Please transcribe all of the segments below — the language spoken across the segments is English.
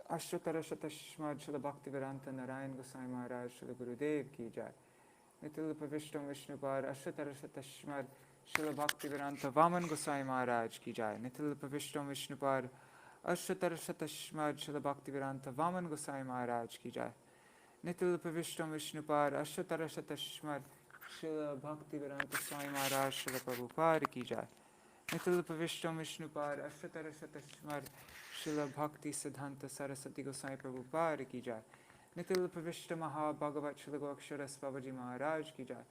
Ashtatarashatashmad Śrīla Bhakti-vedanta Narayan Gosvāmī Mahārāja Śrīla Gurudev ki jai. Nitilapa Vishtam Vishnupad Ashtatarashatashmad Śrīla Bhakti-vedanta Vaman Gosvāmī Mahārāja ki jai. Nitilapa Vishtam Vishnupad Ashtatarashatashmad Śrīla Bhakti-vedanta Vaman Gosvāmī Mahārāja ki jai. Nitilapa Vishtam Vishnupad Ashtatarashatashmad Śrīla Bhakti-vedanta Swāmī Mahārāja Śrīla Prabhupada ki jai. Nitilapa Vishtam Vishnupad Ashtatarashatashmad Śrīla Bhakti Siddhanta Saraswati Goswami Prabhupada ki jai. Nitilapa Vishta Maha Bhagavat Śrīla Goksharas Babaji Maharaj ki jai.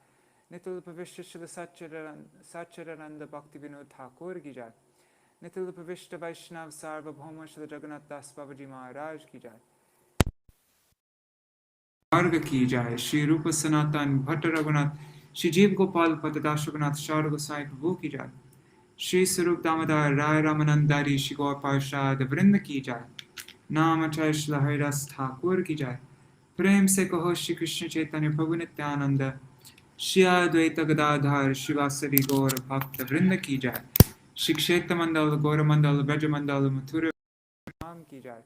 Nitilapa Vishta Śrīla Satchidananda Bhakti Vinod Thakur ki jai. Nitilapa Vishta Vaishnav Sarvabhauma Śrīla Jagannath Das Babaji Maharaj ki jai. Marga ki jai. Shri Rūpa Sanatan Bhatta Raghunath Shri Jeev Gopal Patadash Raghunath Shara Goswami Prabhu ki jai. Shri Sarup Damodar Rai Ramanandari Shri Gaur Parshad Vrinda ki jai. Namachay Shri Haridas Thakur ki jai. Prem se kaho Shri Krishna Chaitanya Prabhu Nityananda Shri Advaita Gadadhar Shri Vasari Gaur Bhakta Vrinda ki jai. Shri Kshetra Mandal Gaura Mandal Braja Mandal Mathura Ram ki jai.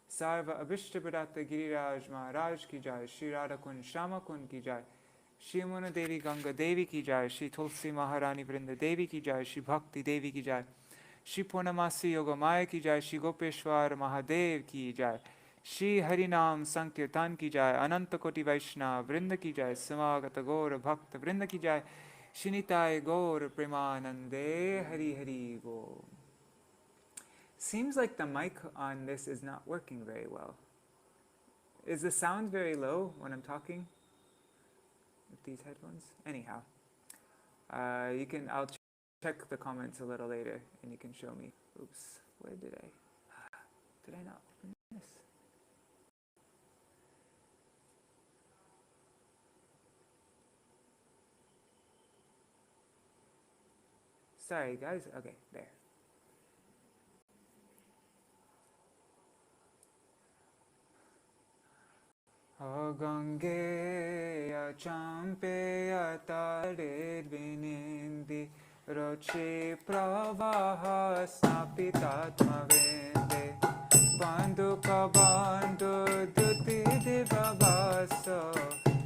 Sarva Abhishta Pradata Giriraj Maharaj ki jai. Shri Radha Kund Shama Kund ki jai. Shri Muna Devi Ganga Devi ki jai. Shri Tulsi Maharani Vrinda Devi ki jai. Shri Bhakti Devi ki jai. Shri Purnamasi Yogamaya ki jai. Shri Gopeshwar Mahadev ki jai. Shri Harinam Sankirtan ki jai. Ananta Koti Vaishnava Vrinda ki jai. Samagata Gaura Bhakta Vrinda ki jai. Shri Nitai Gaura Premanande Hari Hari Go. Seems like the mic on this is not working very well. Is the sound very low when I'm talking with these headphones? Anyhow, I'll check the comments a little later and you can show me. Oops, where did I not open this? Sorry guys, okay, there. Gangeya champeya tared vinindi roche pravaha snapitatma vende banduka bandu duti divavaso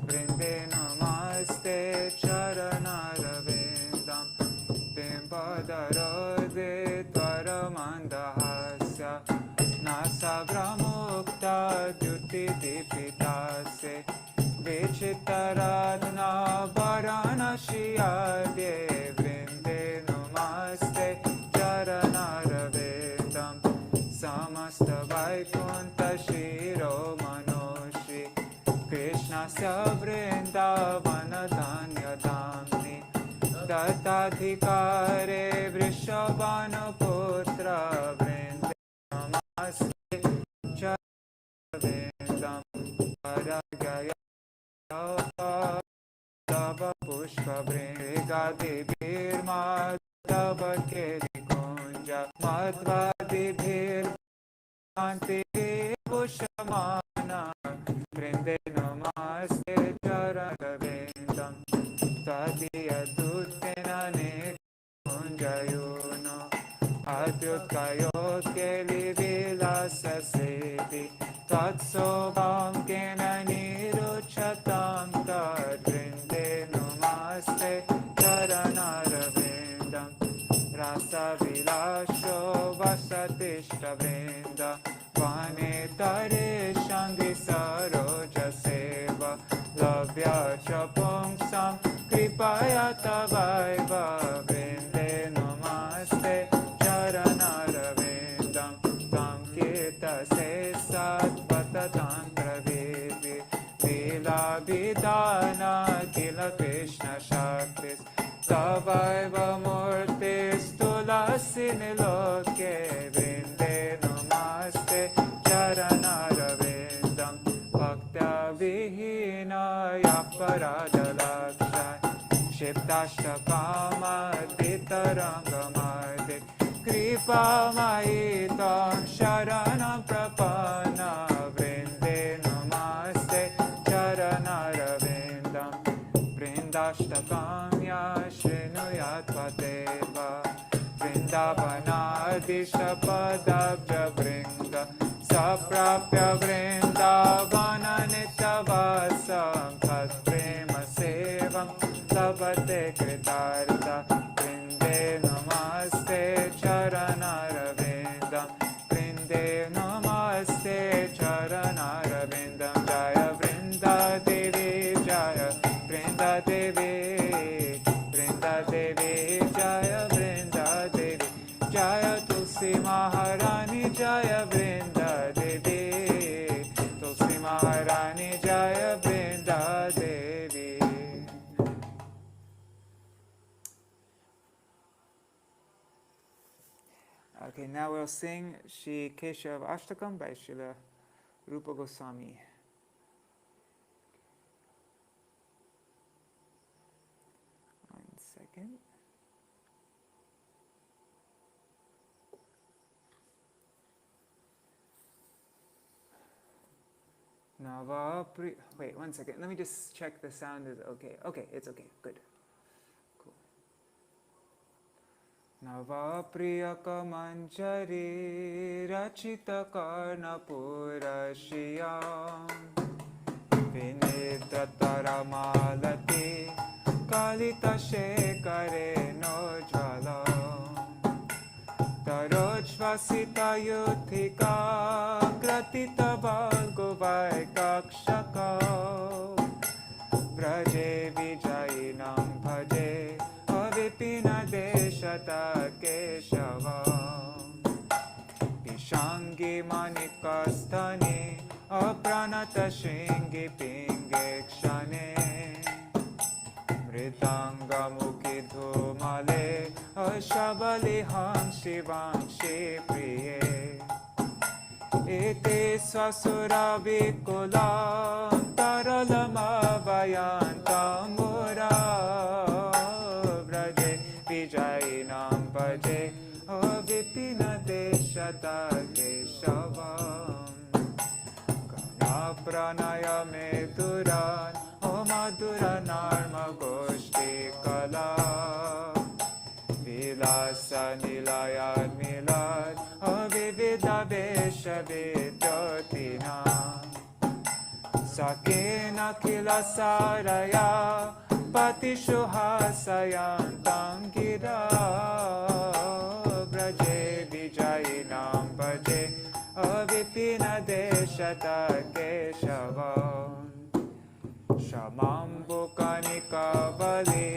vrinde namaste charanara vendam bimbadarode tvaramandahasya nasagramukta duti dipitase Vichitaradna Varanashiyade Vrinde Namaste Charanaravedam Samasta Vaikunta Shiro Manoshri Krishnasya Vrindavana Damni Dattadhikare Vrishabhanuputra Vrinde Namaste Charanaravedam Paragaya Tava Pushpa Brega Devir Madhava Keli Kunja Madhva Devir Anti Pushamana Vrinde Namaste Charanavendam Tadiya Dutena Ne Kunjayuno Adyutkayot Keli Vilasa Sevi Tatsobam Kena Niruchatam Tadvrinde Namaste Charanaravedam Rasa Vilasho Vasatishta Vrinda Vane Tare Shangi Saroja Seva Lavya Chapungsam Kripaya Tavaiva Vrinde Namaste Charanaravedam Tam Kirta Sesat Tantra Vedi Vila Vidana Kila Krishna Shaktis Tavaiva Murtis Tulasi Niloke Vrinde Namaste Charanaravedam Bhakta Vihina Yaparada Lakshai Shiptashtakama Titarangamardik Kripa Maitam Sharanam Prapana Vrinde Namaste Charanaravedam Vrindashtakamya Shrinuyat Padeva Vrindavanadisha Padabja Vrinda saprapya vrindavana nityavasam tatprema sevam labate kritartha vrinde namaste charanaravindam vrinde namaste charanaravindam jaya vrinda devi jaya vrinda devi vrinda devi jaya vrinda devi jaya tulsi maharani jaya vrinda devi tulsi maharani jaya vrinda devi. Okay, now we'll sing Shri Keśava-vrata by Śrīla Rūpa Gosvāmī. One second. Wait, 1 second. Let me just check the sound is okay. Okay, it's okay. Good. Cool. Navapriyaka manjari rachita karna purashiyam vinidrataramalati kalita shekare nojvalam tarojvasita yuthika gratita valgovaikakshaka vraje vijayinam bhaje avipina deshata Keśava Pishangi manikasthane apranata shringi pinge kshane mritanga mukhi dhumale ashabaliham shivanshi priye ete swasura vikulam taralamavayantam mura vraje vijayinam bhaje avipina deshata Keśavam kana pranayame duran o madura narma goshti kala vilasa nilayad milad avivida vesha vidyotina sakena kila saraya patishuhasayantam gira vraje vijayinam bhaje avipina deshata Keśavam shamambukanika vali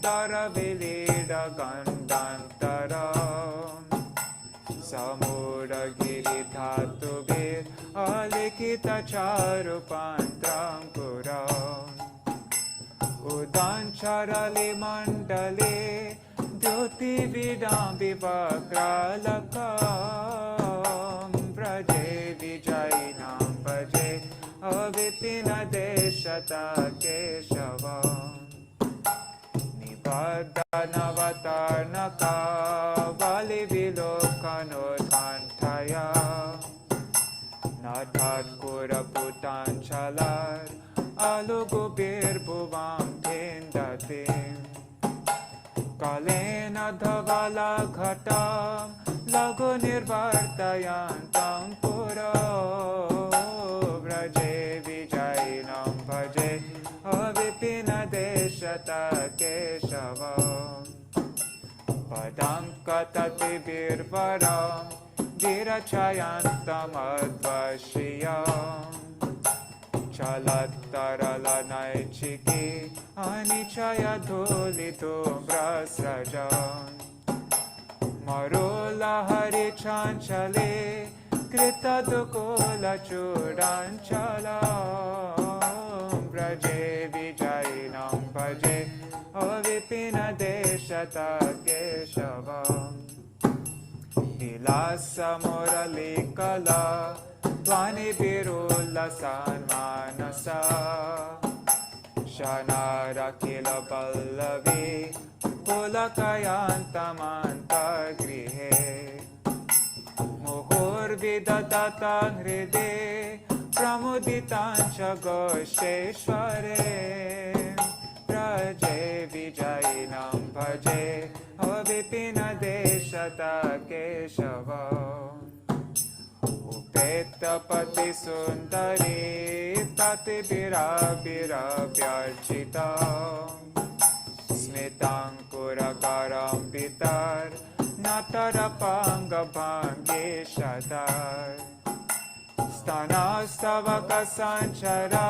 daravilida gandantaram samudagiri dhatuvir alikita charupantram puram udancharali mandale dhyoti vidam vivakralakam vraje vijayinam bhaje avipina deshata Keśavam nivadhanavatarnaka vali vilokanodhantaya nadhat kuraputanchalar alugubir bhuvam tindatim kalena dhavala ghatam lagu nirvartayantam puram vraje vijayinam bhaje avipina deshata Keśavam padam katati virvaram virachayantam advashiyam chalattaralainchiki anichaya dhulidumbrasrajam marula harichanchale kritadukula churanchalam vraje vijayinam bhaje avipina deshata Keśavam vilasa murali kala dvani virullasan manasa shanara kila pallavi pulakayantamantagrihe muhurvidadatan hride pramuditancha gosheshware praje vijayinam bhaje avipina deshata Keśavam Vetapati Sundari Tati Virabhiravyarchitam Smitam Kurakaram Pitar Natarapanga Bhangi Shadar Stanastavaka Sanchara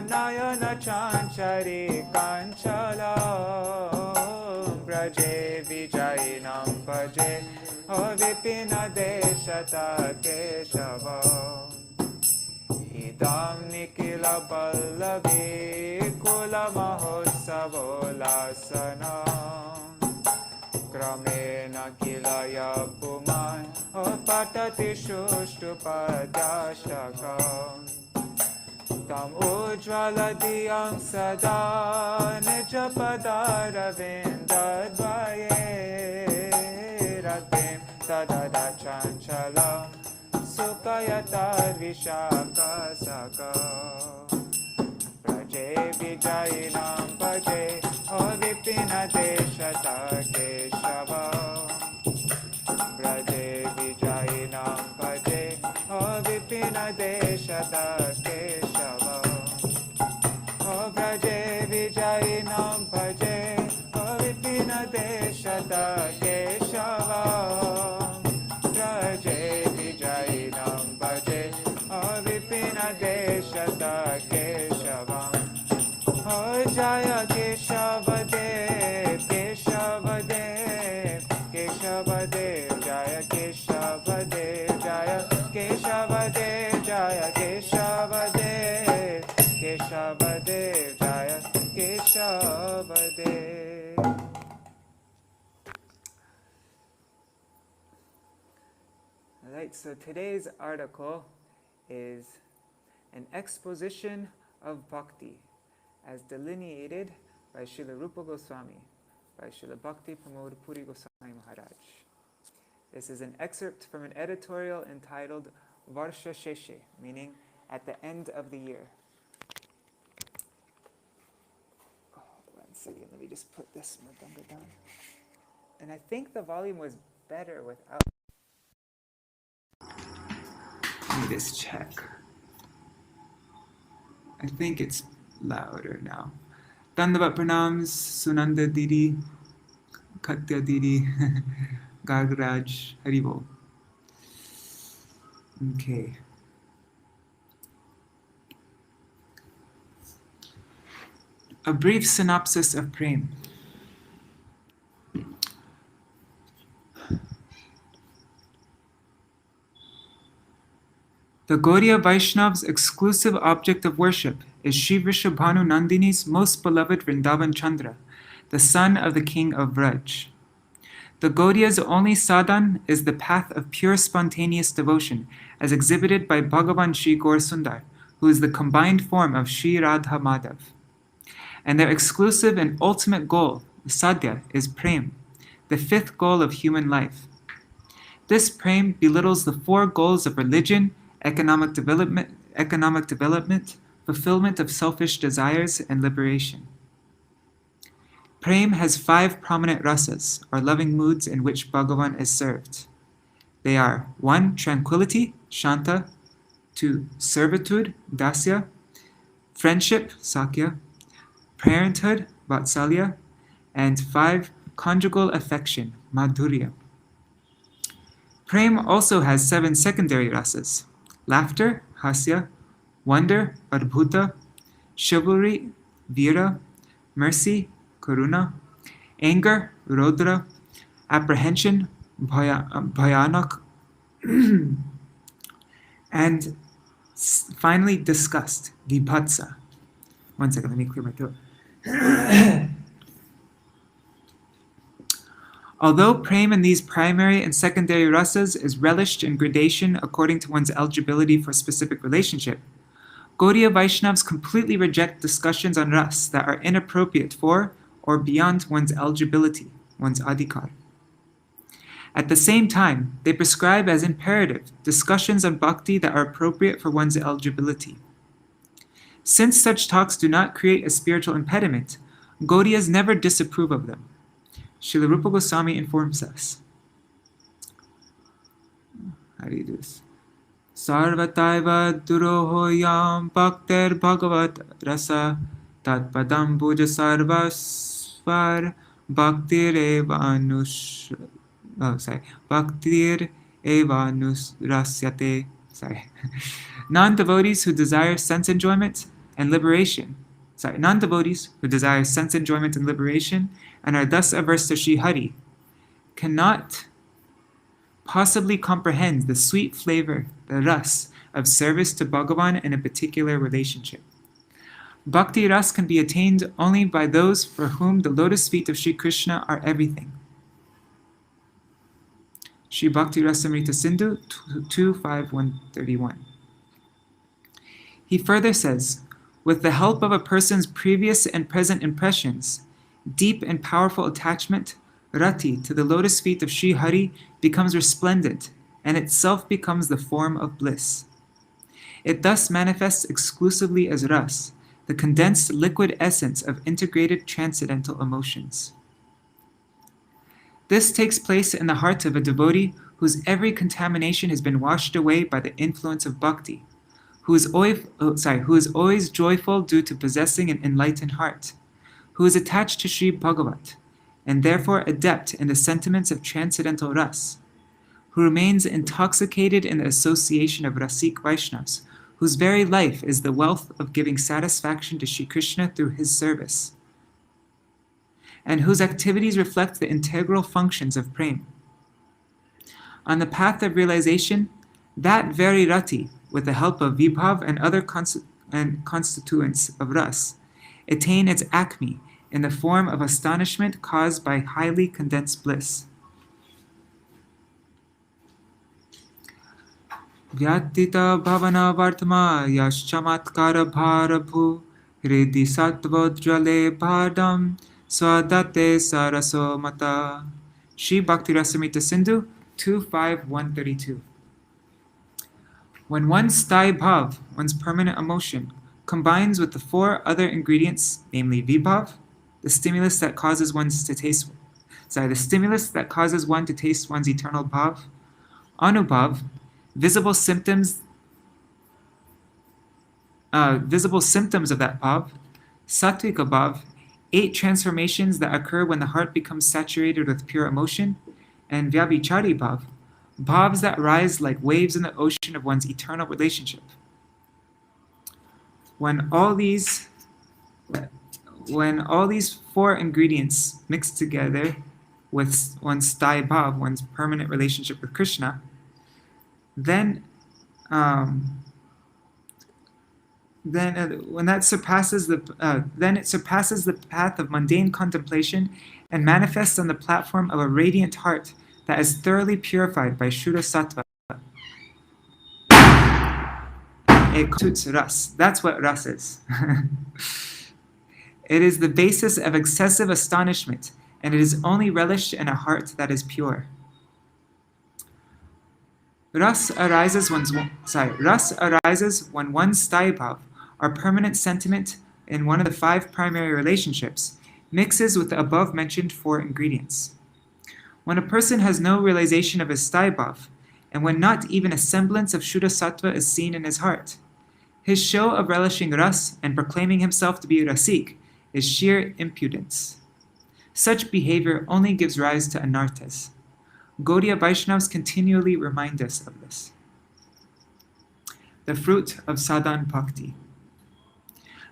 Nayana Chanchari Kanchala Braje Vijayinam Bhaje Avipina Deshata Keśava Idam Nikila Pallavi Kula Mahotsavolasana Kramena Kilaya Puman Patati Shushtupadashakam Tam Ujjvala Diyam Sada Nijapadara Vindadvaye Ratim Tadada Chanchalam Sukayatar Vishakasaka Praje Vijayinam Bhaje Avipina Deshata Keśava Praje Vijayinam Bhaje Avipina Deshata Keśava Praje Vijayinam Bhaje Avipina Deshata Keśava Praje Vijayinam Bhaje Avipina Deshata Keśava Jaya Keśava-dev, Keśava-dev, Keśava-dev, Jaya Keśava-dev, Jaya Keśava-dev, Jaya Keśava-dev, Keśava-dev, Jaya Keśava-dev. Alright, so today's article is an exposition of Bhakti, as delineated by Śrīla Rūpa Gosvāmī, by Śrīla Bhakti Pramoda Purī Gosvāmī Mahārāja. This is an excerpt from an editorial entitled Varsha Sheshe, meaning at the end of the year. Oh, 1 second, let me just put this Mridanga down. And I think the volume was better without. Let me just check. I think it's louder now. Dandavat pranams, Sunanda Didi, Katya Didi, Gargaraj, Haribo. Okay. A brief synopsis of Prem. The Gaudiya Vaishnav's exclusive object of worship is Shri Vrishabhanu Nandini's most beloved Vrindavan Chandra, the son of the king of Vraj. The Gaudiya's only sadhan is the path of pure spontaneous devotion, as exhibited by Bhagavan Shri Gaur Sundar, who is the combined form of Shri Radha Madhav. And their exclusive and ultimate goal, sadhya, is prem, the fifth goal of human life. This prem belittles the four goals of religion, economic development, fulfillment of selfish desires, and liberation. Prem has 5 prominent rasas, or loving moods in which Bhagavan is served. They are 1. Tranquility, Shanta; 2. Servitude, Dasya; friendship, Sakya; parenthood, Vatsalya; and 5. Conjugal affection, Madhurya. Prem also has 7 secondary rasas: laughter, Hasya; wonder, Adbhuta; chivalry, Vira; mercy, Karuna; anger, Rodra; apprehension, Bhayanak; and finally disgust, Vibhatsa. 1 second, let me clear my throat. Although prem in these primary and secondary rasas is relished in gradation according to one's eligibility for a specific relationship, Gaudiya Vaishnavas completely reject discussions on ras that are inappropriate for or beyond one's eligibility, one's adhikar. At the same time, they prescribe as imperative discussions on bhakti that are appropriate for one's eligibility. Since such talks do not create a spiritual impediment, Gaudiyas never disapprove of them. Śrīla Rūpa Gosvāmī informs us. How do you do this? Sarvataiva durohoyam bhakter bhagavat rasa tatpadam bhuja sarvasvar bhaktir evanus bhaktir evanus rasyate. Non-devotees who desire sense enjoyment and liberation. Non-devotees who desire sense enjoyment and liberation and are thus averse to Sri Hari cannot possibly comprehend the sweet flavor, the ras, of service to Bhagavan in a particular relationship. Bhakti ras can be attained only by those for whom the lotus feet of Sri Krishna are everything. Sri Bhakti Rasamrita Sindhu 2.5.131. He further says, with the help of a person's previous and present impressions, deep and powerful attachment, rati, to the lotus feet of Sri Hari becomes resplendent and itself becomes the form of bliss. It thus manifests exclusively as ras, the condensed liquid essence of integrated transcendental emotions. This takes place in the heart of a devotee whose every contamination has been washed away by the influence of bhakti, who is always joyful due to possessing an enlightened heart, who is attached to Sri Bhagavat, and therefore adept in the sentiments of transcendental ras, who remains intoxicated in the association of Rasik Vaishnavas, whose very life is the wealth of giving satisfaction to Sri Krishna through his service, and whose activities reflect the integral functions of prema. On the path of realization, that very rati, with the help of vibhav and other constituents of ras, attain its acme in the form of astonishment caused by highly condensed bliss. Vyatita bhavana vartma yaschamatkara bharabhu hridi sattvojjale bhadam swadate saraso mata. Sri Bhakti Rasamrita Sindhu 2.5.132. When one's sthāyi bhav, one's permanent emotion, combines with the four other ingredients, namely vibhav, the stimulus that causes one to taste one's eternal bhav, anubhav, visible symptoms of that bhav, sattvika bhav, 8 transformations that occur when the heart becomes saturated with pure emotion, and vyabhichari bhav, bhavs that rise like waves in the ocean of one's eternal relationship. When all these 4 ingredients mix together with one's sthāyi bhav, one's permanent relationship with Krishna, then it surpasses the path of mundane contemplation and manifests on the platform of a radiant heart that is thoroughly purified by Shuddha Sattva. It constitutes ras. That's what ras is. It is the basis of excessive astonishment, and it is only relished in a heart that is pure. Ras arises when one's sthāyi bhav, our permanent sentiment in one of the 5 primary relationships, mixes with the above-mentioned 4 ingredients. When a person has no realization of his sthāyi bhav, and when not even a semblance of Shuddha Sattva is seen in his heart, his show of relishing ras and proclaiming himself to be rasik is sheer impudence. Such behavior only gives rise to anarthas. Gaudiya Vaishnavas continually remind us of this. The fruit of sadhan bhakti.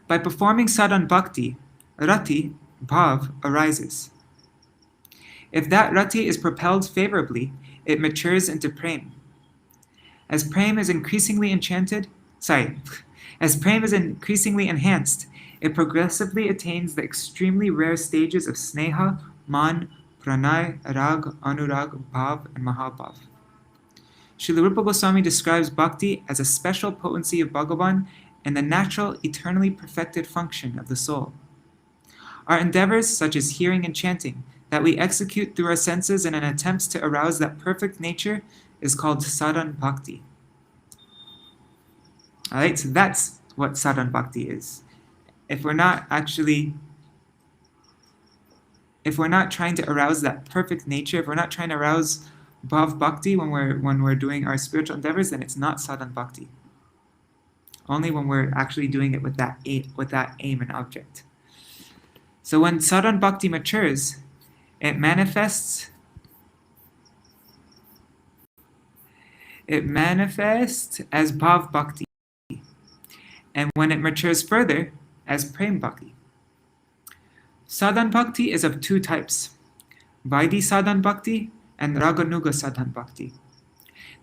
By performing sadhan bhakti, rati, bhav, arises. If that rati is propelled favorably, it matures into prema. As prema is increasingly enhanced, it progressively attains the extremely rare stages of sneha, man, pranay, rag, anurag, bhav, and mahabhav. Śrīla Rūpa Gosvāmī describes bhakti as a special potency of Bhagavan and the natural, eternally perfected function of the soul. Our endeavors, such as hearing and chanting, that we execute through our senses in an attempt to arouse that perfect nature is called sadhan bhakti. Alright, so that's what sadhan bhakti is. If we're not trying to arouse that perfect nature, if we're not trying to arouse bhav bhakti when we're doing our spiritual endeavors, then it's not sadhan bhakti. Only when we're actually doing it with that aim and object. So when sadhan bhakti matures, it manifests as bhav bhakti, and when it matures further, as prem bhakti. Sadhan bhakti is of two types, Vaidhi sadhan bhakti and raganuga sadhan bhakti.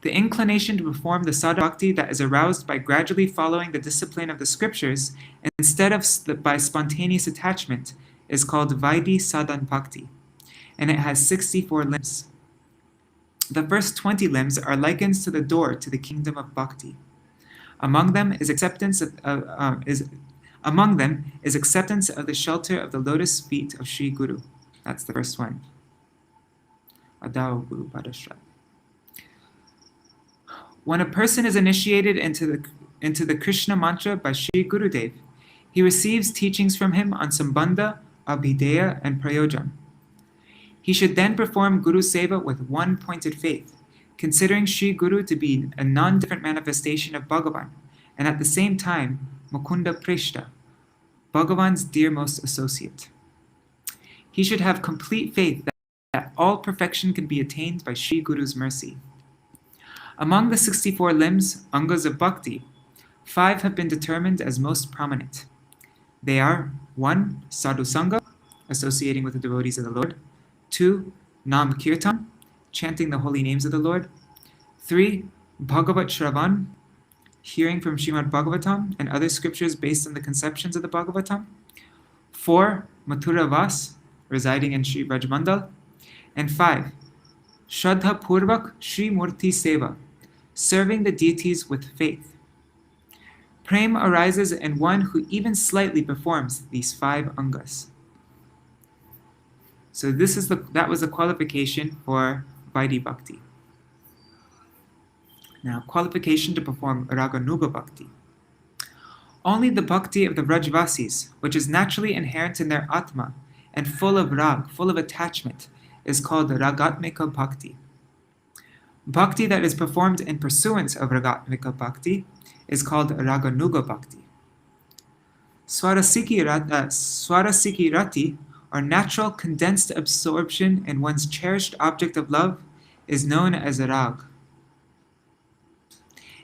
The inclination to perform the sadhan bhakti that is aroused by gradually following the discipline of the scriptures instead of by spontaneous attachment is called Vaidhi sadhan bhakti, and it has 64 limbs. The first 20 limbs are likened to the door to the kingdom of bhakti. Among them is acceptance of the shelter of the lotus feet of Sri Guru. That's the first one. Adao Guru Padashrat. When a person is initiated into the Krishna mantra by Sri Gurudev, he receives teachings from him on Sambandha, Abhideya, and Prayojan. He should then perform Guru Seva with one-pointed faith, considering Sri Guru to be a non-different manifestation of Bhagavan, and at the same time, Mukunda Prishta, Bhagavan's dearmost associate. He should have complete faith that all perfection can be attained by Sri Guru's mercy. Among the 64 limbs, Angas of Bhakti, 5 have been determined as most prominent. They are 1. Sadhu Sangha, associating with the devotees of the Lord. 2. Nam Kirtan, chanting the holy names of the Lord. 3. Bhagavat Shravan, hearing from Srimad Bhagavatam and other scriptures based on the conceptions of the Bhagavatam. 4. Mathura Vas, residing in Sri Brajmandal. And 5. Shraddha Purvak Sri Murti Seva, serving the deities with faith. Prem arises in one who even slightly performs these 5 angas. So that was the qualification for Vaidhi Bhakti. Now, qualification to perform Raganuga Bhakti. Only the Bhakti of the Vrajvasis, which is naturally inherent in their Atma and full of rag, full of attachment, is called Ragatmika Bhakti. Bhakti that is performed in pursuance of Ragatmika Bhakti is called Raganuga Bhakti. Swarasiki Rati, or natural condensed absorption in one's cherished object of love, is known as rag.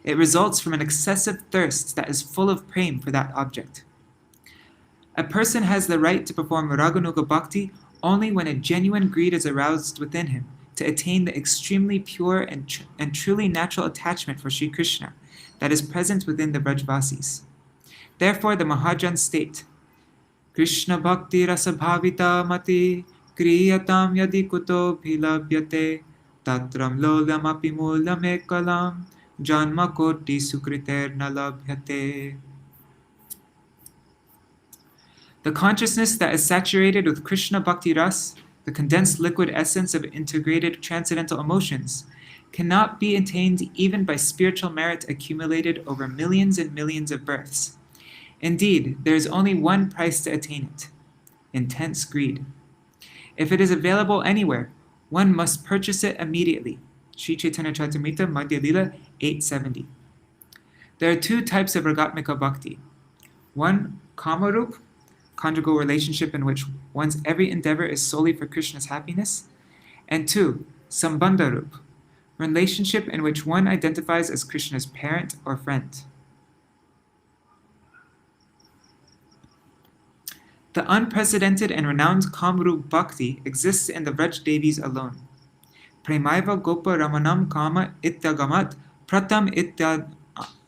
It results from an excessive thirst that is full of prem for that object. A person has the right to perform Raganuga Bhakti only when a genuine greed is aroused within him to attain the extremely pure and truly natural attachment for Sri Krishna that is present within the Brajvasis. Therefore, the Mahārāja state, Krishna Bhakti Rasa Bhavita Mati Kriyatam Yadi Kuto Bhilabhyate Tatram Lolam Api Mulam Ekalam Janma Koti Sukriter Nalabhyate. The consciousness that is saturated with Krishna Bhakti Ras, the condensed liquid essence of integrated transcendental emotions, cannot be attained even by spiritual merit accumulated over millions and millions of births. Indeed, there is only one price to attain it: intense greed. If it is available anywhere, one must purchase it immediately. Sri Chaitanya Charitamrita, Madhya Lila 870. There are 2 types of Ragatmika Bhakti. 1. Kamarup, conjugal relationship in which one's every endeavor is solely for Krishna's happiness. And 2. Sambandharup, relationship in which one identifies as Krishna's parent or friend. The unprecedented and renowned Kamrup Bhakti exists in the Vraj Devis alone. Premaiva Gopa Ramanam Kama Ityagamat Pratam Itya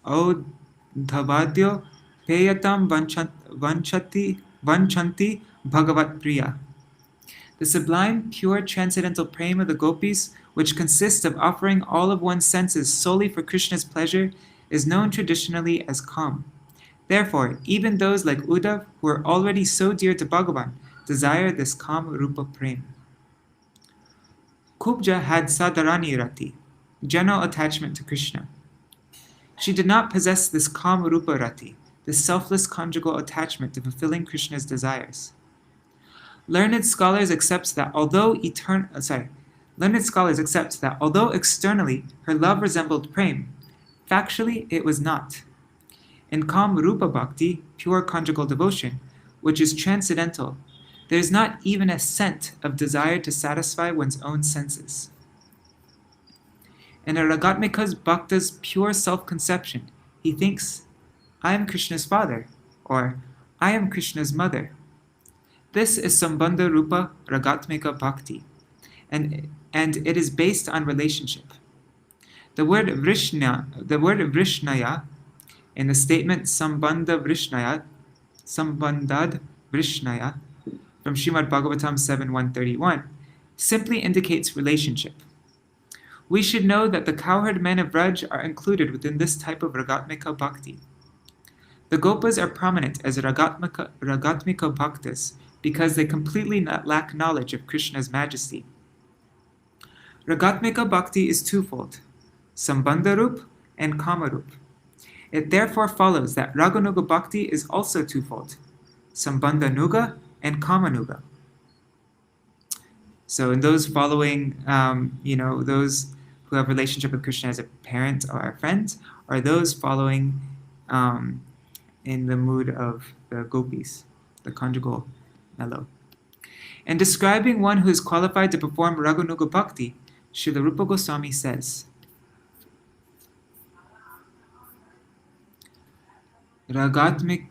Odhavadyo Peyatam Vanchanti Bhagavat Priya. The sublime, pure, transcendental prema of the gopis, which consists of offering all of one's senses solely for Krishna's pleasure, is known traditionally as Kam. Therefore, even those like Uddhav, who are already so dear to Bhagavan, desire this Kam Rupa Prem. Kubja had Sadarani Rati, general attachment to Krishna. She did not possess this Kam Rupa Rati, this selfless conjugal attachment to fulfilling Krishna's desires. Learned scholars accept that although Learned scholars accept that although externally her love resembled prem, factually it was not. In calm Rūpa Bhakti, pure conjugal devotion, which is transcendental, there is not even a scent of desire to satisfy one's own senses. In a Ragatmika's Bhakta's pure self-conception, he thinks, I am Krishna's father, or I am Krishna's mother. This is Sambandha Rūpa Ragatmika Bhakti, and it is based on relationship. The word Vrishnaya, in the statement Sambandhad Vrishnaya, from Srimad Bhagavatam 7.131, simply indicates relationship. We should know that the cowherd men of Braj are included within this type of Ragatmika Bhakti. The Gopas are prominent as Ragatmika Bhaktas because they completely lack knowledge of Krishna's majesty. Ragatmika Bhakti is twofold, Sambandharup and Kamarup. It therefore follows that Raganuga Bhakti is also twofold, Sambandhanuga and Kamanuga. So in those following, those who have a relationship with Krishna as a parent or a friend, or those following in the mood of the gopis, the conjugal mellow. In describing one who is qualified to perform Raganuga Bhakti, Śrīla Rūpa Gosvāmī says, Ragatmikai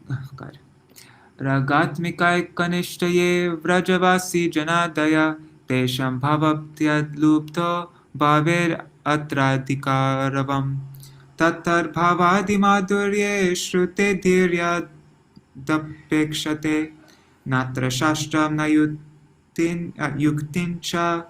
kanishtaye vrajavasi janadaya tesham bhavaptyad lupto bhaver atradhikaravam tatar bhavadi madhurye shrute dhirya dapekshate natra shastram na yuktincha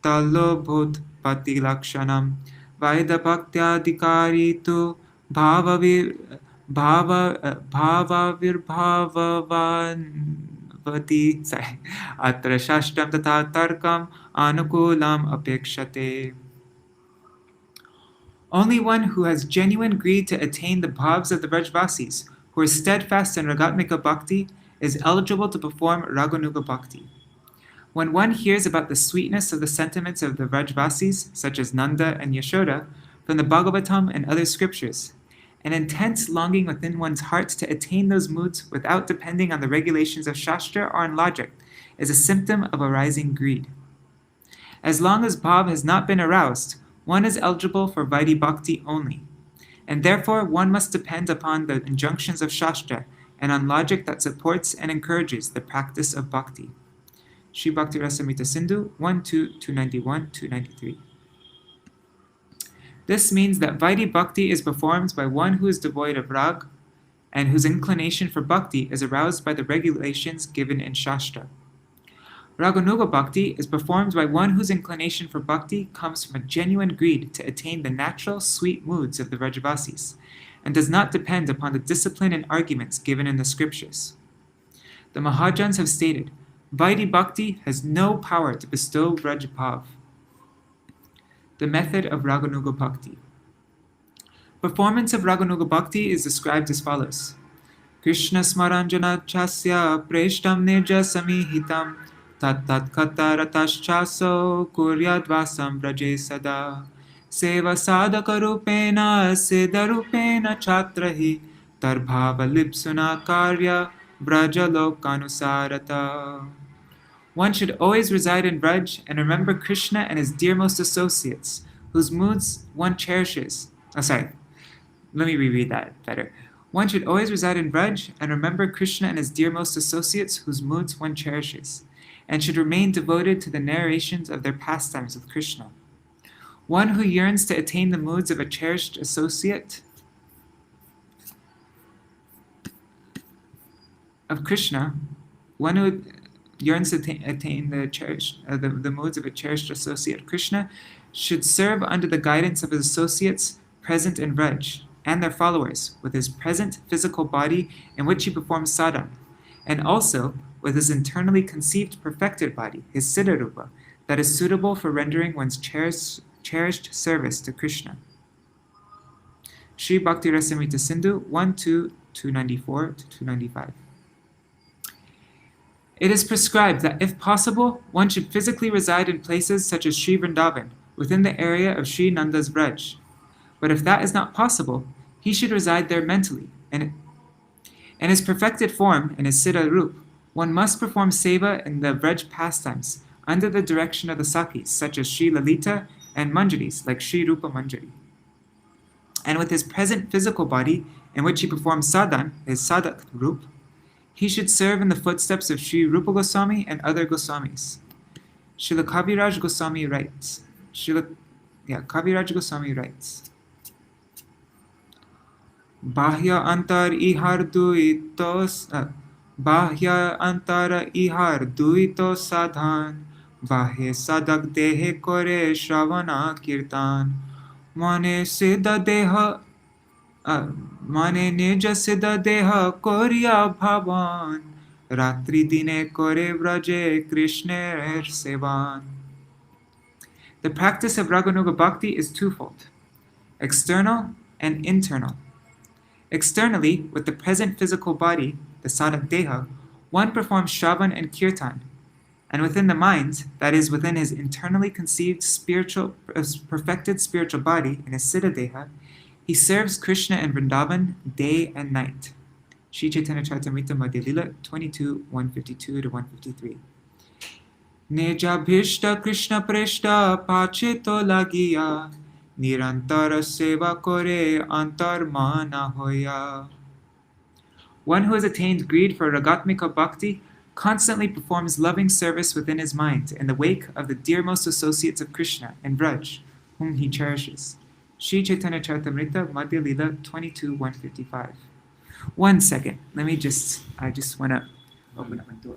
talobhut pati lakshanam vaida bhaktyadikari tu bhavavirbhavavati atra shashtam tata tarkam anukulam apekshate. Only one who has genuine greed to attain the bhavs of the Brajvasis, who are steadfast in Ragatmika Bhakti, is eligible to perform Raganuga Bhakti. When one hears about the sweetness of the sentiments of the Brajvasis, such as Nanda and Yashoda, from the Bhagavatam and other scriptures, an intense longing within one's heart to attain those moods without depending on the regulations of Shastra or on logic is a symptom of arising greed. As long as bhav has not been aroused, one is eligible for Vaidhi Bhakti only, and therefore one must depend upon the injunctions of Shastra and on logic that supports and encourages the practice of bhakti. Sri Bhakti Rasamrita Sindhu 1.2.291-293. This means that Vaidhi Bhakti is performed by one who is devoid of rag and whose inclination for bhakti is aroused by the regulations given in Shastra. Raganuga Bhakti is performed by one whose inclination for bhakti comes from a genuine greed to attain the natural sweet moods of the Vrajavasis and does not depend upon the discipline and arguments given in the scriptures. The Mahājans have stated, Vaidhi Bhakti has no power to bestow Vraj Bhav. The method of Raganuga Bhakti. Performance of Raganuga Bhakti is described as follows. Krishna smaranjana chasya preshtam nirja samihitam tat kata ratashchaso kuryad vasam vraje sada seva sadaka rupena siddha rupena chatrahi tarbhava lipsuna karya vrajalokanusarata. One should always reside in Braj and remember Krishna and his dearmost associates, whose moods one cherishes. Let me reread that better. One should always reside in Braj and remember Krishna and his dearmost associates, whose moods one cherishes, and should remain devoted to the narrations of their pastimes with Krishna. One who yearns to attain the moods of a cherished associate of Krishna, one who yearns to attain the moods of a cherished associate Krishna, should serve under the guidance of his associates present in Vraj and their followers with his present physical body in which he performs sadhana, and also with his internally conceived perfected body, his Siddha Rūpa, that is suitable for rendering one's cherished service to Krishna. Sri Bhakti Rasamrita Sindhu 1.2.294-295. It is prescribed that, if possible, one should physically reside in places such as Sri Vrindavan, within the area of Sri Nanda's Braj. But if that is not possible, he should reside there mentally. And in his perfected form, in his Siddha Rup, one must perform seva in the Braj pastimes under the direction of the Sakis, such as Sri Lalita, and Manjaris, like Sri Rūpa Manjari. And with his present physical body, in which he performs sadhan, his sadak Rup, he should serve in the footsteps of Sri Rūpa Gosvāmī and other Goswamis. Srila Kaviraj Goswāmī writes, Kaviraj Goswāmī writes, Bahya antar ihar duito sadhan, Bahya sadak dehe kore shravana kirtan, Mane siddha deha Mane nija siddha deha korya bhavan, Ratri dine kore vraje Krishner sevan. The practice of Raganuga Bhakti is twofold, external and internal. Externally, with the present physical body, the sadak deha, one performs shravan and kirtan, and within the mind, that is, within his internally conceived perfected spiritual body, in his siddha deha, he serves Krishna and Vrindavan day and night. Sri Chaitanya Charitamrita Madhya Lila 22, 152-153. Nejabhishta Krishna Preshta Pacheto Lagiya, Nirantara Seva Kore Antarmana Hoya. One who has attained greed for Ragatmika Bhakti constantly performs loving service within his mind in the wake of the dearmost associates of Krishna and Vraj, whom he cherishes. Sri Chaitanya Charitamrita Madhya Lila 22, 155. 1 second. I just want to open up my door.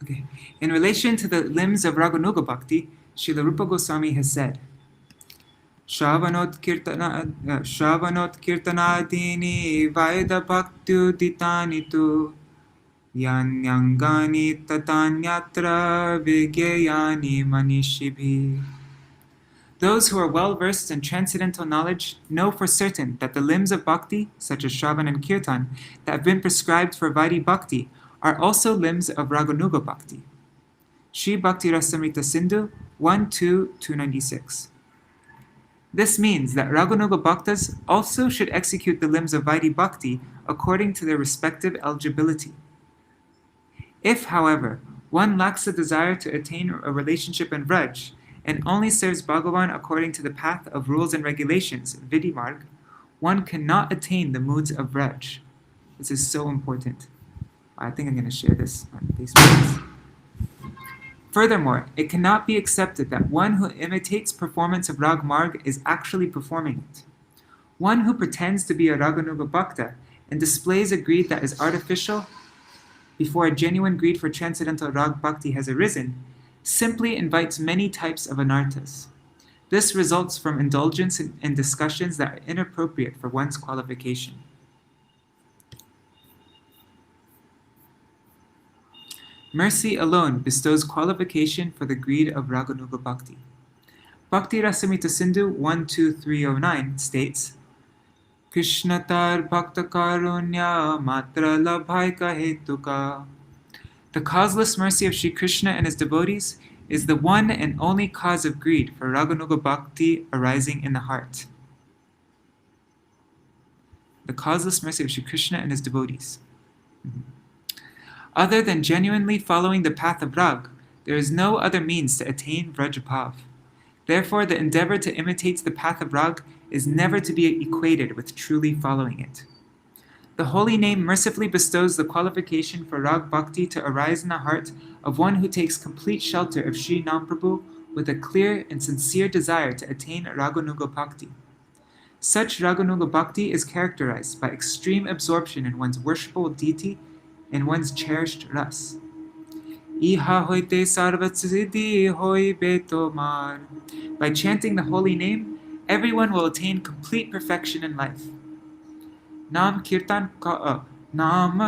Okay. In relation to the limbs of Raganuga Bhakti, Srila Rūpa Gosvāmī has said, Shravanot kirtanadini vaida bhaktuditani tu yanyangani tatanyatra vigyayani manishibhi. Those who are well versed in transcendental knowledge know for certain that the limbs of bhakti, such as Shravan and Kirtan, that have been prescribed for Vaidhi Bhakti, are also limbs of Raganuga Bhakti. Sri Bhakti Rasamrita Sindhu 1-2-296. This means that Raganuga Bhaktas also should execute the limbs of Vaidhi Bhakti according to their respective eligibility. If, however, one lacks a desire to attain a relationship in Vraj, and only serves Bhagavan according to the path of rules and regulations, Vidhi Marg, one cannot attain the moods of Vraj. This is so important. I think I'm going to share this on Facebook. Furthermore, it cannot be accepted that one who imitates performance of Rag Marg is actually performing it. One who pretends to be a Raganuga Bhakta and displays a greed that is artificial before a genuine greed for transcendental Rag Bhakti has arisen, simply invites many types of anarthas. This results from indulgence in discussions that are inappropriate for one's qualification. Mercy alone bestows qualification for the greed of Raganuga Bhakti. Bhakti Rasamrita Sindhu 1-2-309 states, Krishnatar Bhakta Karunya Matra Labhai Kahetuka. The causeless mercy of Sri Krishna and his devotees is the one and only cause of greed for Raganuga Bhakti arising in the heart. The causeless mercy of Sri Krishna and his devotees. Other than genuinely following the path of Rag, there is no other means to attain Vrajabhav. Therefore, the endeavor to imitate the path of Rag is never to be equated with truly following it. The holy name mercifully bestows the qualification for Rag Bhakti to arise in the heart of one who takes complete shelter of Sri Nam Prabhu with a clear and sincere desire to attain Raganuga Bhakti. Such Raganuga Bhakti is characterized by extreme absorption in one's worshipable deity and one's cherished ras. Iha hoite sarvatsiddhi hoi betomar. By chanting the holy name, everyone will attain complete perfection in life. Nama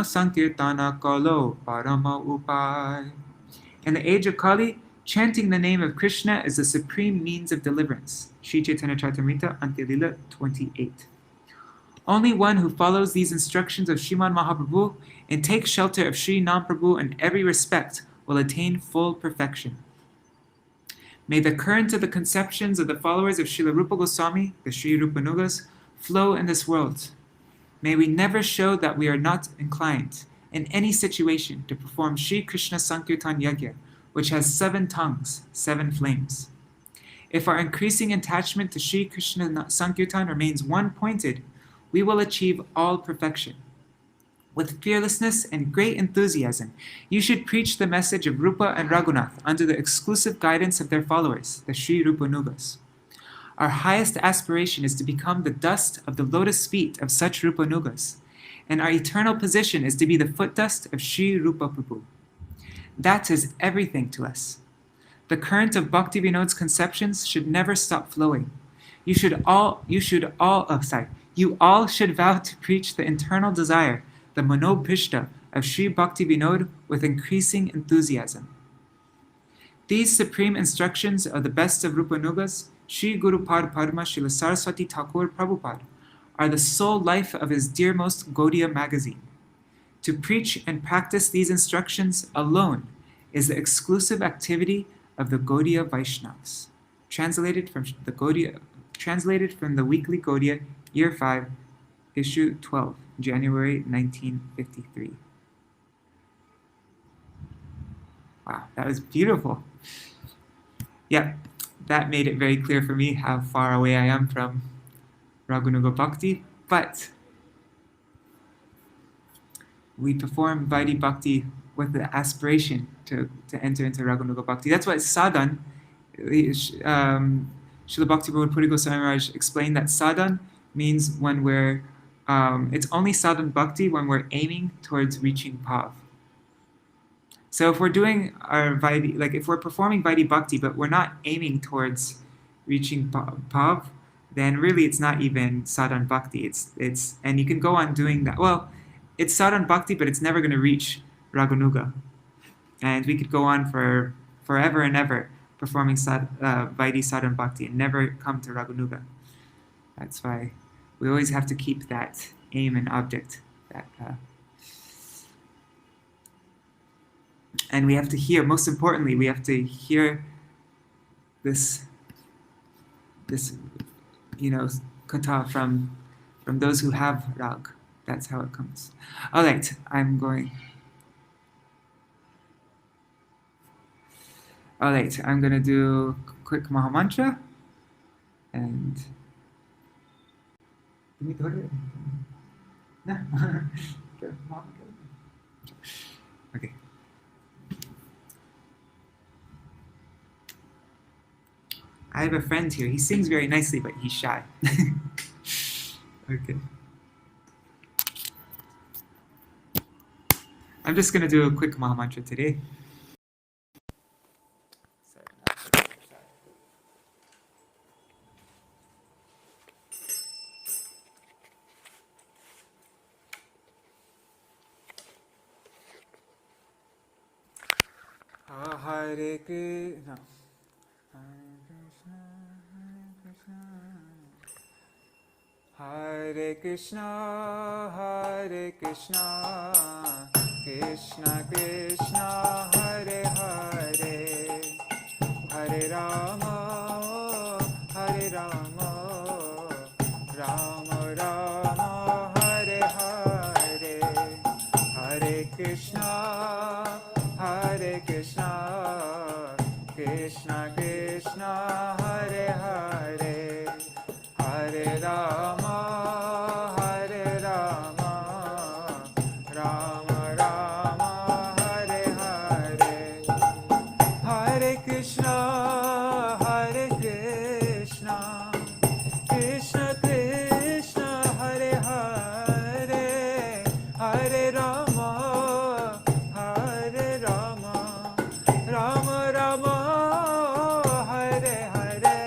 Sankirtana Kalo Parama Upai. In the age of Kali, Chanting the name of Krishna is the supreme means of deliverance. Sri Chaitanya Charitamrita, Antya Lila 28. Only one who follows these instructions of Sriman Mahaprabhu and takes shelter of Sri Nam Prabhu in every respect will attain full perfection. May the current of the conceptions of the followers of Srila Rūpa Gosvāmī, the Sri Rupanugas, flow in this world. May we never show that we are not inclined, in any situation, to perform Sri Krishna Sankirtan Yajna, which has 7 tongues, 7 flames. If our increasing attachment to Sri Krishna Sankirtan remains one-pointed, we will achieve all perfection. With fearlessness and great enthusiasm, you should preach the message of Rūpa and Raghunath under the exclusive guidance of their followers, the Sri Rupanugas. Our highest aspiration is to become the dust of the lotus feet of such Rupanugas, and our eternal position is to be the foot dust of Sri Rūpa Prabhu. That is everything to us. The current of Bhakti Vinod's conceptions should never stop flowing. You all should vow to preach the internal desire, the Manobhishta of Sri Bhakti Vinod with increasing enthusiasm. These supreme instructions of the best of Rupanugas, Sri Guru Pad Padma Srila Saraswati Thakur Prabhupada, are the sole life of his dearmost Gaudiya magazine. To preach and practice these instructions alone is the exclusive activity of the Gaudiya Vaishnavas. Translated from the Weekly Gaudiya, Year 5, Issue 12, January 1953. Wow, that was beautiful. Yeah, that made it very clear for me how far away I am from Raghunuga Bhakti, but we perform Vaidhi Bhakti with the aspiration to enter into Raghunuga Bhakti. That's why sadhan, Srila Bhakti Purī Goswāmī Mahārāja explained that sadhan means when we're, it's only sadhan bhakti when we're aiming towards reaching bhav. So if we're doing our Vaidhi, like if we're performing Vaidhi Bhakti, but we're not aiming towards reaching bhav, then really it's not even sadhan bhakti. It's and you can go on doing that. Well, it's sadhan bhakti, but it's never going to reach Raghunuga. And we could go on for forever and ever performing Vaidhi sadhan bhakti and never come to Raghunuga. That's why we always have to keep that aim and object. And we have to hear, most importantly, we have to hear this kata from those who have rag. That's how it comes. All right, I'm going to do a quick Mahamantra. And okay. I have a friend here. He sings very nicely, but he's shy. Okay. I'm just going to do a quick Mahamantra today. Hare Krishna. Hare Krishna, Hare Krishna, Krishna Krishna, Hare Hare, Hare Rama, Hare Rama, Rama Rama, Hare Hare, Hare Krishna, Hare Krishna, Krishna Krishna, Hare Hare, Hare Rama, Hare Rama, Rama Rama, Hare Hare, Hare Krishna, Hare Krishna, Krishna Krishna, Hare Hare, Hare Rama, Hare Rama, Rama Rama, Hare Hare,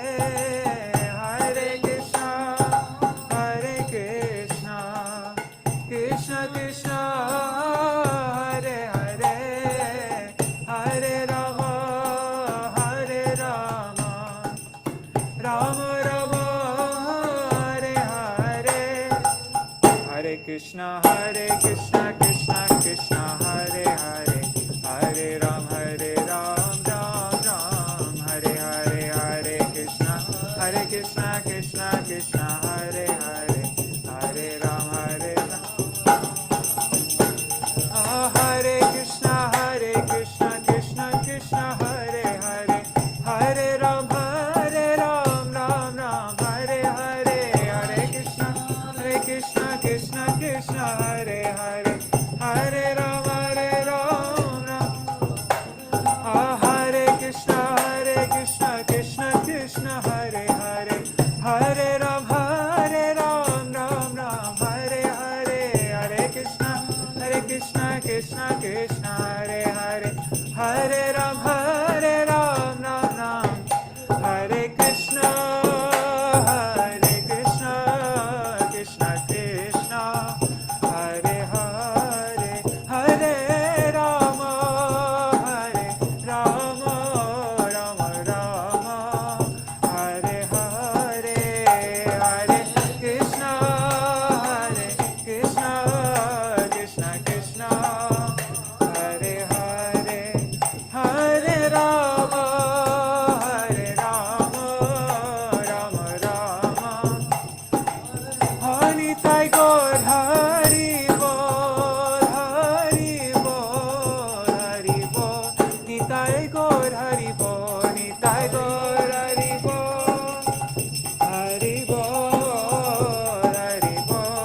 Hare Krishna, Krishna Krishna, Krishna, Hare Krishna, Krishna Krishna, Hare Hare, Hare Ram, Ram Ram, Hare Hare, Hare Krishna, Krishna Krishna, Hare Hare, Hare Ram, Ram. Hare Krishna, Krishna Krishna, Hare Hare, Hare Ram, Ram Ram, Hare Hare, Hare Krishna, Krishna Krishna, Hare Hare, Hare Ram, Ram Ram. Hare Krishna, Krishna Krishna, Hare Hare, Hare Ram, Ram Ram, Hare Hare, Hare Krishna, Krishna Krishna, Hare Hare, Hare Ram, Ram Ram, Hare Krishna, Krishna Krishna, Hare Hare, Hare Rama, Rama Rama, Hare Hare, Hare Krishna, Krishna Krishna, Hare Hare, Hare Rama, Rama Rama. Hari Sai Gaur, Hari Bol, Hari Bol, Hari Bol. Nitai Gaur, Hari Bol, Nitai Gaur, Hari Bol, Hari Bol, Hari Bol.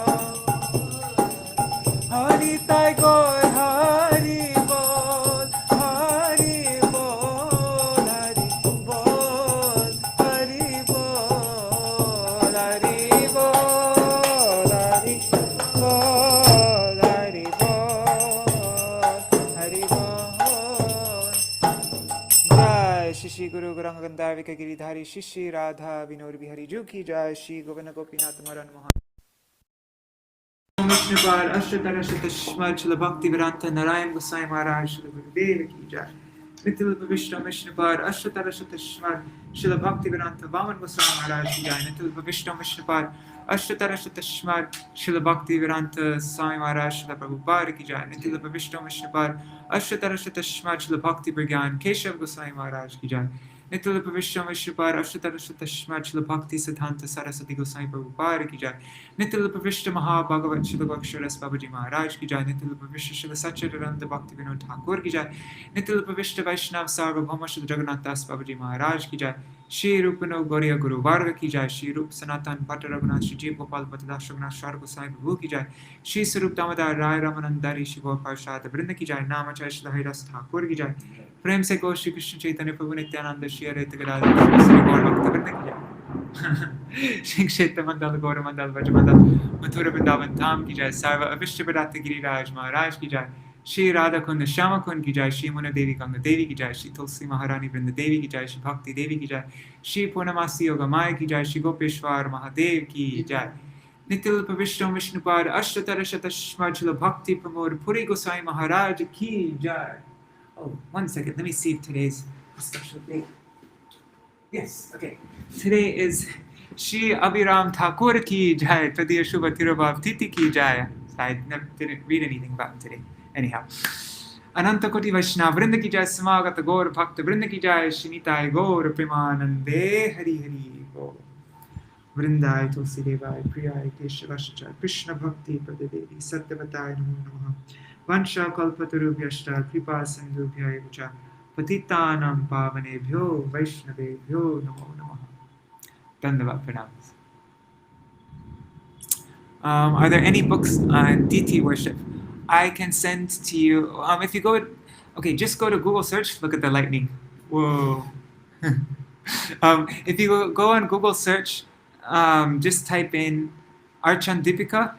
Hari Tai Gaur, Hari Bol, Hari Bol, Hari Bol, Hari Bol, Hari Bol, Hari Bol, Hari Bol, Hari Bol. Jai Shri Guru Gauranga Gandharvika Giridhari Shri Radha Vinod Bihari Ju ki Jai, Shri Govinda Gopinath Maran Mohan Vishnupada Ashtadhara Shatashmal Srila Bhakti-vedanta Narayan Gosvāmī Mahārāja Srila Gurudeva ki Jai. Nityalapa Vishnupada Ashtadhara Shatashmal Srila Bhakti-vedanta Vaman Gosvāmī Mahārāja ki Jai. Nityalapa Vishnupada Ashtadhara Shatashmal Srila Bhakti-vedanta Swami Mahārāja Srila Prabhupada ki Jai. Nityalapa Vishnupada Ashtadhara Shatashmal Srila Bhakti-brigyan Keśava-vrata Mahārāja ki Jai. Nityalapa Vishnupada Ashtadhara Shatashmal Srila Bhakti-siddhanta Saraswati Gosvāmī Prabhupada ki Jai. Nityalapa Vishnu Mahabhagavat Srila Bhaksharas Babaji Mahārāja ki Jai. Nityalapa Vishnu Srila Satchidananda Bhakti Vinod Thakur ki Jai. Nityalapa Vishnu Vaishnav Sarvabhauma Srila Jagannath Das Babaji Mahārāja ki Jai. Shri Rūpa no Gauriya Guru Varga ki Jai. Shri Rūpa Sanatan Bhatta Raghunath Shri Jeev Gopal Patadash Raghunath Shar Gosvāmī Prabhu ki Jai. Shri Sarup Damodar Rai Ramanandari Shri Gaur Parshad Vrinda ki Jai. Namachay Shri Haridas Thakur ki Jai. प्रेम से गो श्री कृष्ण चैतन्य प्रभु नित्यानंद श्री अद्वैत गदाधर श्री गौर भक्त वृंद की जय। श्री क्षेत्र मंडल गौर मंडल व्रज मंडल मथुरा वृंदावन धाम की जय। सर्व अविष्ट पदार्थ गिरिराज महाराज की जय। श्री राधा कुंड श्यामा कुंड की जय। श्री मुन देवी गंगा देवी की जय। श्री तुलसी महारानी वृंद देवी की जय। श्री भक्ति देवी की जय। श्री पूर्णमासी योग माया की जय। श्री गोपेश्वर महादेव की जय। नित्यल्प विष्णुपाद अष्टतर शतस्मर्चल भक्ति प्रमोद पुरी गोसाई महाराज की जय। Oh, 1 second. Let me see if today's a special day. Yes, okay. Today is Shri Abhiram Thakur ki jai. Tadiya Shubha Tirabhav Titi ki jai. I didn't read anything about him today. Anyhow. Ananta Koti Vaishnav Vrinda ki jai. Samagata Gaur Bhakta Vrinda ki jai. Shinitai Gaur Premanande Hari Hari Gaur. Vrindai Tulsi Devai Priyai Keśava-vrata Krishna Bhakti Pradadevi Satyavatai Namo Namaha. Vansha kalpatarubhyashta kripa sindhubhya evacha patitanam pavanebhyo vaishnavebhyo namo namaha. Dandavat pranams. Are there any books on deity worship I can send to you? If you go, okay, just go to Google search. Look at the lightning. Whoa. If you go on Google search, just type in Archandipika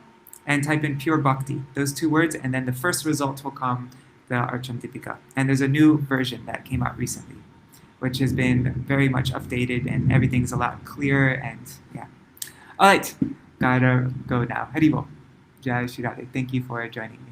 and type in pure bhakti, those two words, and then the first result will come, the Archandipika. And there's a new version that came out recently, which has been very much updated and everything's a lot clearer and yeah. All right, gotta go now. Haribol. Jai Shri Radhe. Thank you for joining me.